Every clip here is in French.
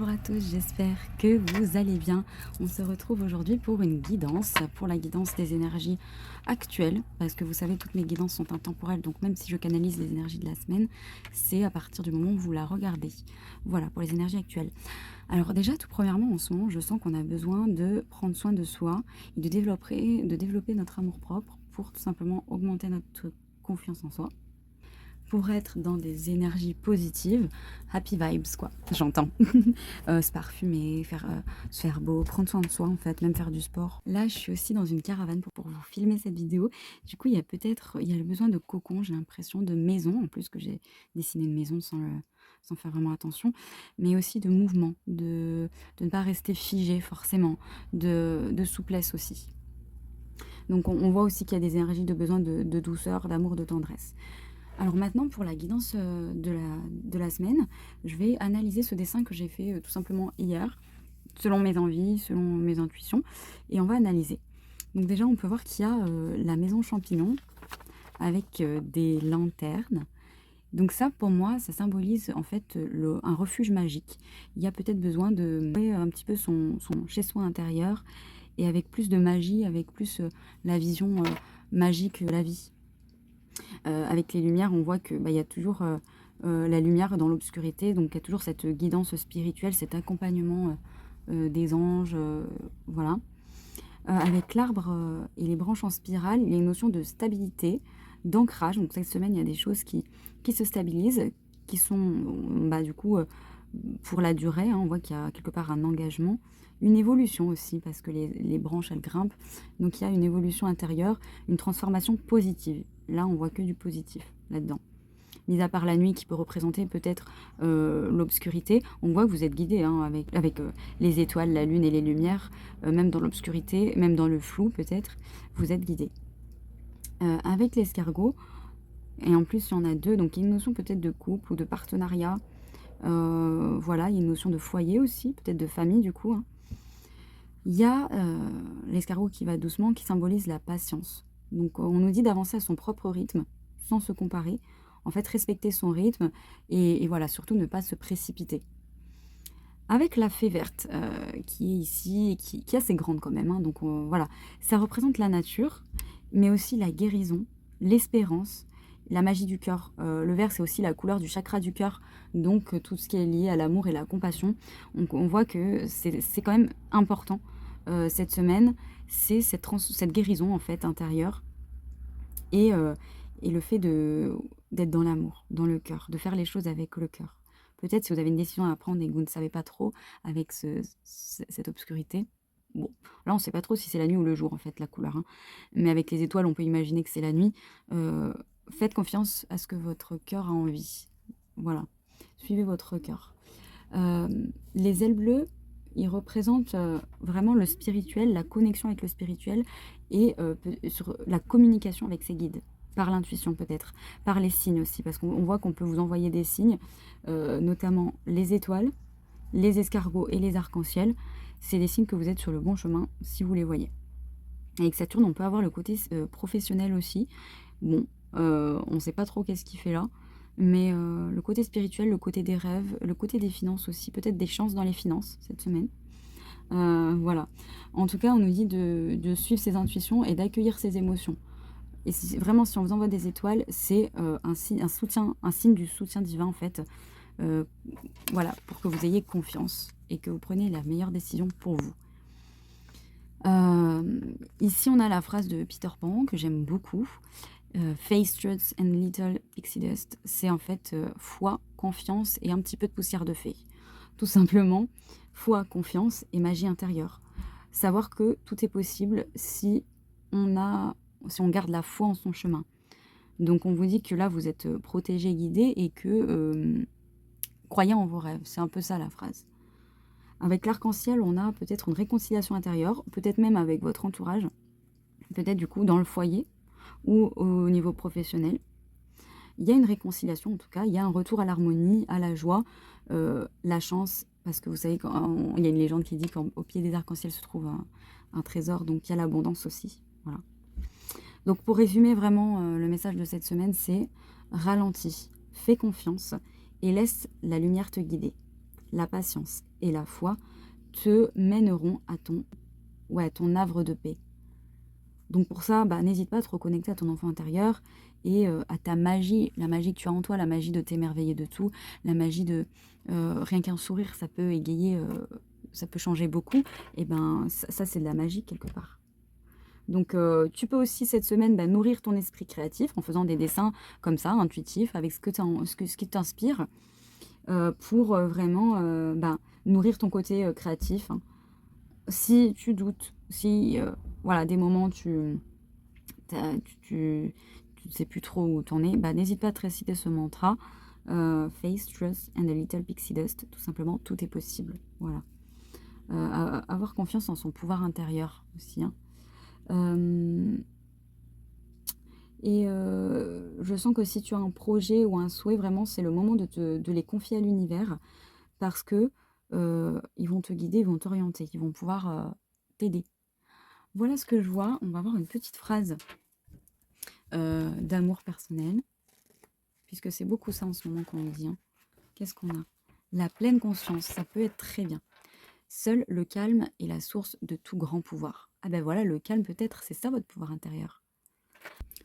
Bonjour à tous, j'espère que vous allez bien. On se retrouve aujourd'hui pour une guidance, pour la guidance des énergies actuelles, parce que vous savez, toutes mes guidances sont intemporelles, donc même si je canalise les énergies de la semaine, c'est à partir du moment où vous la regardez. Voilà, pour les énergies actuelles. Alors déjà, tout premièrement, en ce moment, je sens qu'on a besoin de prendre soin de soi et de développer notre amour-propre pour tout simplement augmenter notre confiance en soi pour être dans des énergies positives, happy vibes quoi, j'entends. Se parfumer, se faire beau, prendre soin de soi en fait, même faire du sport. Là, je suis aussi dans une caravane pour vous filmer cette vidéo. Du coup, il y a le besoin de cocon, j'ai l'impression, de maison, en plus que j'ai dessiné une maison sans faire vraiment attention, mais aussi de mouvement, de ne pas rester figé forcément, de souplesse aussi. Donc on voit aussi qu'il y a des énergies de besoin de douceur, d'amour, de tendresse. Alors maintenant, pour la guidance de la semaine, je vais analyser ce dessin que j'ai fait tout simplement hier, selon mes envies, selon mes intuitions, et on va analyser. Donc déjà, on peut voir qu'il y a la maison champignon avec des lanternes. Donc ça, pour moi, ça symbolise en fait un refuge magique. Il y a peut-être besoin de créer un petit peu son chez-soi intérieur et avec plus de magie, avec plus la vision magique de la vie. Avec les lumières, on voit que, il y a toujours, la lumière dans l'obscurité, donc il y a toujours cette guidance spirituelle, cet accompagnement, des anges, voilà. Avec l'arbre, et les branches en spirale, il y a une notion de stabilité, d'ancrage. Donc cette semaine, il y a des choses qui se stabilisent, qui sont, du coup, pour la durée, hein. On voit qu'il y a quelque part un engagement, une évolution aussi parce que les branches, elles grimpent. Donc il y a une évolution intérieure, une transformation positive. Là, on voit que du positif là-dedans. Mis à part la nuit qui peut représenter peut-être l'obscurité, on voit que vous êtes guidé, hein, avec les étoiles, la lune et les lumières, même dans l'obscurité, même dans le flou peut-être, vous êtes guidé. Avec l'escargot, et en plus il y en a deux, donc il y a une notion peut-être de couple ou de partenariat. Voilà, il y a une notion de foyer aussi, peut-être de famille du coup, hein. Il y a l'escargot qui va doucement, qui symbolise la patience. Donc on nous dit d'avancer à son propre rythme, sans se comparer. En fait, respecter son rythme et voilà, surtout ne pas se précipiter. Avec la fée verte qui est ici et qui est assez grande quand même, hein, donc voilà, ça représente la nature, mais aussi la guérison, l'espérance, la magie du cœur. Le vert, c'est aussi la couleur du chakra du cœur, donc tout ce qui est lié à l'amour et la compassion. Donc on voit que c'est quand même important cette semaine, c'est cette guérison en fait intérieure et, le fait d'être dans l'amour, dans le cœur, de faire les choses avec le cœur. Peut-être si vous avez une décision à prendre et que vous ne savez pas trop avec cette obscurité. Bon, là on ne sait pas trop si c'est la nuit ou le jour en fait la couleur, hein. Mais avec les étoiles on peut imaginer que c'est la nuit. Faites confiance à ce que votre cœur a envie. Voilà, suivez votre cœur. Les ailes bleues, ils représentent vraiment le spirituel, la connexion avec le spirituel et sur la communication avec ses guides. Par l'intuition peut-être, par les signes aussi, parce qu'on voit qu'on peut vous envoyer des signes, notamment les étoiles, les escargots et les arcs-en-ciel. C'est des signes que vous êtes sur le bon chemin si vous les voyez. Avec Saturne, on peut avoir le côté professionnel aussi. Bon, on ne sait pas trop qu'est-ce qu'il fait là, mais le côté spirituel, le côté des rêves, le côté des finances aussi, peut-être des chances dans les finances cette semaine. Voilà. En tout cas, on nous dit de suivre ses intuitions et d'accueillir ses émotions. Et vraiment, si on vous envoie des étoiles, c'est un signe du soutien divin en fait. Euh, voilà, pour que vous ayez confiance et que vous preniez la meilleure décision pour vous. Ici, on a la phrase de Peter Pan que j'aime beaucoup. Face, truths and little pixie dust. C'est en fait foi, confiance et un petit peu de poussière de fée. Tout simplement, foi, confiance et magie intérieure. Savoir que tout est possible si on garde la foi en son chemin. Donc on vous dit que là, vous êtes protégé, guidé et que croyez en vos rêves. C'est un peu ça la phrase. Avec l'arc-en-ciel, on a peut-être une réconciliation intérieure, peut-être même avec votre entourage, peut-être du coup dans le foyer ou au niveau professionnel. Il y a une réconciliation en tout cas, il y a un retour à l'harmonie, à la joie, la chance, parce que vous savez, il y a une légende qui dit qu'au pied des arcs-en-ciel se trouve un trésor, donc il y a l'abondance aussi. Voilà. Donc pour résumer vraiment le message de cette semaine, c'est ralentis, fais confiance et laisse la lumière te guider. la patience et la foi te mèneront à ton havre de paix. Donc pour ça, n'hésite pas à te reconnecter à ton enfant intérieur et à ta magie, la magie que tu as en toi, la magie de t'émerveiller de tout, la magie de rien qu'un sourire, ça peut égayer, ça peut changer beaucoup. Et ça c'est de la magie quelque part. Donc tu peux aussi cette semaine nourrir ton esprit créatif en faisant des dessins comme ça, intuitifs, avec ce qui t'inspire, pour vraiment nourrir ton côté créatif, hein. Si tu doutes, si voilà, des moments tu ne sais plus trop où t'en es, n'hésite pas à te réciter ce mantra. Faith, trust and a little pixie dust. Tout simplement, tout est possible. Voilà. Avoir confiance en son pouvoir intérieur aussi, hein. Je sens que si tu as un projet ou un souhait, vraiment, c'est le moment de les confier à l'univers parce que ils vont te guider, ils vont t'orienter, ils vont pouvoir t'aider. Voilà ce que je vois. On va avoir une petite phrase d'amour personnel, puisque c'est beaucoup ça en ce moment qu'on me dit, hein. Qu'est-ce qu'on a? La pleine conscience, ça peut être très bien. Seul le calme est la source de tout grand pouvoir. Ah ben voilà, le calme peut-être, c'est ça votre pouvoir intérieur.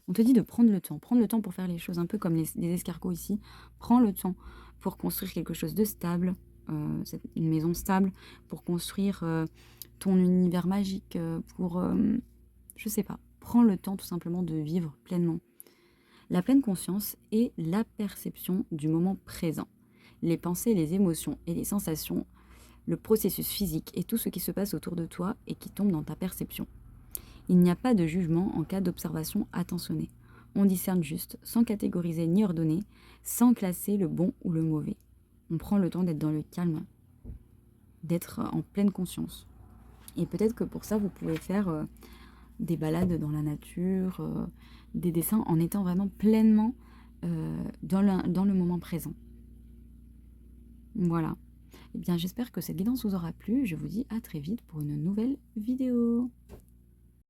On te dit de prendre le temps pour faire les choses, un peu comme les escargots ici. Prends le temps pour construire quelque chose de stable, une maison stable, pour construire ton univers magique, je sais pas. Prends le temps tout simplement de vivre pleinement. La pleine conscience est la perception du moment présent. Les pensées, les émotions et les sensations, le processus physique et tout ce qui se passe autour de toi et qui tombe dans ta perception. Il n'y a pas de jugement en cas d'observation attentionnée. On discerne juste, sans catégoriser ni ordonner, sans classer le bon ou le mauvais. On prend le temps d'être dans le calme, d'être en pleine conscience. Et peut-être que pour ça, vous pouvez faire des balades dans la nature, des dessins, en étant vraiment pleinement dans le moment présent. Voilà. Eh bien, j'espère que cette guidance vous aura plu. Je vous dis à très vite pour une nouvelle vidéo.